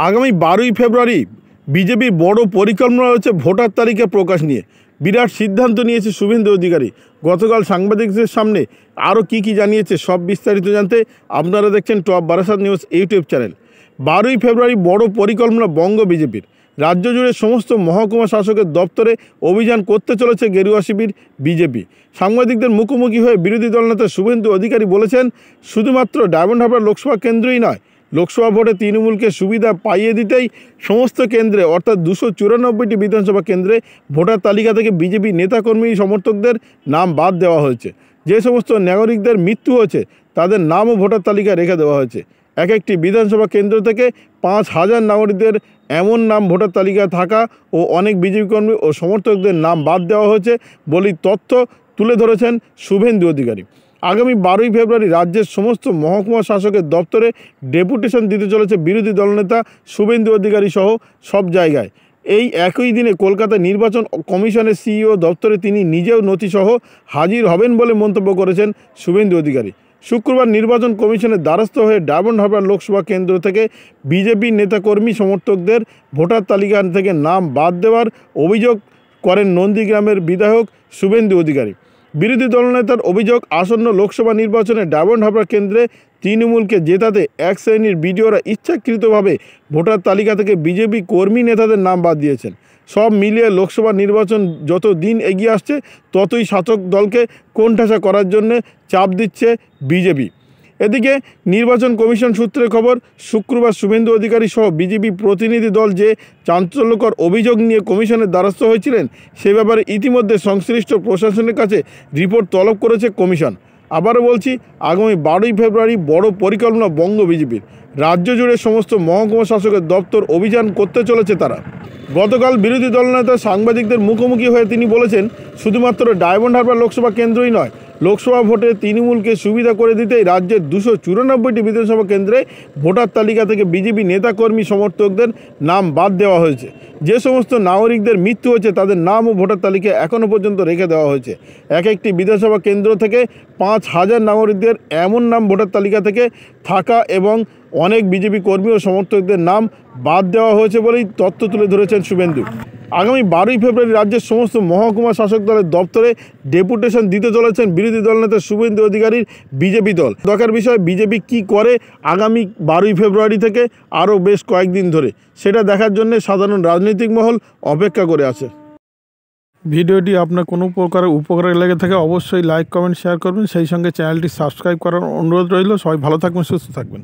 আগামী 12ই ফেব্রুয়ারি বিজেপির বড় পরিকল্পনা রয়েছে ভোটার তালিকা প্রকাশ নিয়ে। বিরাট সিদ্ধান্ত নিয়েছে শুভেন্দু অধিকারী। গতকাল সাংবাদিকদের সামনে আরও কী জানিয়েছে সব বিস্তারিত জানতে আপনারা দেখছেন top Barasat news YouTube channel. 12ই ফেব্রুয়ারি বড় পরিকল্পনা বঙ্গ বিজেপির। রাজ্য জুড়ে সমস্ত মহকুমা শাসকের দপ্তরে অভিযান করতে চলেছে গেরুয়া শিবির বিজেপি। সাংবাদিকদের মুখোমুখি হয়ে বিরোধী দলনেতা শুভেন্দু অধিকারী বলেছেন, শুধুমাত্র ডায়মন্ড হারবার লোকসভা কেন্দ্রই নয়, লোকসভা ভোটে তৃণমূলকে সুবিধা পাইয়ে দিতেই সমস্ত কেন্দ্রে অর্থাৎ 294টি বিধানসভা কেন্দ্রে ভোটার তালিকা থেকে বিজেপি নেতাকর্মী সমর্থকদের নাম বাদ দেওয়া হয়েছে। যে সমস্ত নাগরিকদের মৃত্যু হয়েছে তাদের নামও ভোটার তালিকায় রেখে দেওয়া হয়েছে। এক একটি বিধানসভা কেন্দ্র থেকে 5,000 নাগরিকদের এমন নাম ভোটার তালিকায় থাকা ও অনেক বিজেপি কর্মী ও সমর্থকদের নাম বাদ দেওয়া হয়েছে বলেই তথ্য তুলে ধরেছেন শুভেন্দু অধিকারী। আগামী 12ই ফেব্রুয়ারি রাজ্যের সমস্ত মহকুমা শাসকের দপ্তরে ডেপুটেশন দিতে চলেছে বিরোধী দলনেতা শুভেন্দু অধিকারী সহ সব জায়গায়। এই একই দিনে কলকাতা নির্বাচন কমিশনের সিইও দপ্তরে তিনি নিজেও নথিসহ হাজির হবেন বলে মন্তব্য করেছেন শুভেন্দু অধিকারী। শুক্রবার নির্বাচন কমিশনের দ্বারস্থ হয়ে ডায়মন্ড হারবার লোকসভা কেন্দ্র থেকে বিজেপি নেতাকর্মী সমর্থকদের ভোটার তালিকা থেকে নাম বাদ দেওয়ার অভিযোগ করেন নন্দীগ্রামের বিধায়ক শুভেন্দু অধিকারী। বিরোধী দলনেতার অভিযোগ, আসন্ন লোকসভা নির্বাচনে ডায়মন্ড হারবার কেন্দ্রে তৃণমূলকে জেতাতে এক শ্রেণীর বিডিওরা ইচ্ছাকৃতভাবে ভোটার তালিকা থেকে বিজেপি কর্মী নেতাদের নাম বাদ দিয়েছেন। সব মিলিয়ে লোকসভা নির্বাচন যত দিন এগিয়ে আসছে ততই শাসক দলকে কোণঠাসা করার জন্য চাপ দিচ্ছে বিজেপি। এদিকে নির্বাচন কমিশন সূত্রে খবর, শুক্রবার শুভেন্দু অধিকারী সহ বিজেপি প্রতিনিধি দল যে চাঞ্চল্যকর অভিযোগ নিয়ে কমিশনের দ্বারস্থ হয়েছিলেন সে ব্যাপারে ইতিমধ্যে সংশ্লিষ্ট প্রশাসনের কাছে রিপোর্ট তলব করেছে কমিশন। আবারও বলছি, আগামী 12ই ফেব্রুয়ারি বড় পরিকল্পনা বঙ্গ বিজেপির। রাজ্য জুড়ে সমস্ত মহকুমা শাসকের দপ্তর অভিযান করতে চলেছে তারা। গতকাল বিরোধী দলনেতা সাংবাদিকদের মুখোমুখি হয়ে তিনি বলেছেন, শুধুমাত্র ডায়মন্ড হারবার লোকসভা কেন্দ্রই নয়, লোকসভা ভোটে তৃণমূলকে সুবিধা করে দিতেই রাজ্যের 294টি বিধানসভা কেন্দ্রে ভোটার তালিকা থেকে বিজেপি নেতাকর্মী সমর্থকদের নাম বাদ দেওয়া হয়েছে। যে সমস্ত নাগরিকদের মৃত্যু হয়েছে তাদের নামও ভোটার তালিকায় এখনও পর্যন্ত রেখে দেওয়া হয়েছে। এক একটি বিধানসভা কেন্দ্র থেকে 5,000 নাগরিকদের এমন নাম ভোটার তালিকা থেকে থাকা এবং অনেক বিজেপি কর্মী ও সমর্থকদের নাম বাদ দেওয়া হয়েছে বলেই তথ্য তুলে ধরেছেন শুভেন্দু। আগামী 12ই ফেব্রুয়ারি রাজ্যের সমস্ত মহকুমা শাসক দলের দপ্তরে ডেপুটেশন দিতে চলেছেন বিরোধী দলনেতা শুভেন্দু অধিকারীর বিজেপি দল। দরকার বিষয় বিজেপি কি করে আগামী 12ই ফেব্রুয়ারি থেকে আরও বেশ কয়েকদিন ধরে, সেটা দেখার জন্য সাধারণ রাজনৈতিক মহল অপেক্ষা করে আছে। ভিডিওটি আপনার কোনো প্রকার উপকারে লেগে থাকে অবশ্যই লাইক, কমেন্ট, শেয়ার করবেন। সেই সঙ্গে চ্যানেলটি সাবস্ক্রাইব করার অনুরোধ রইল। সবাই ভালো থাকবেন, সুস্থ থাকবেন।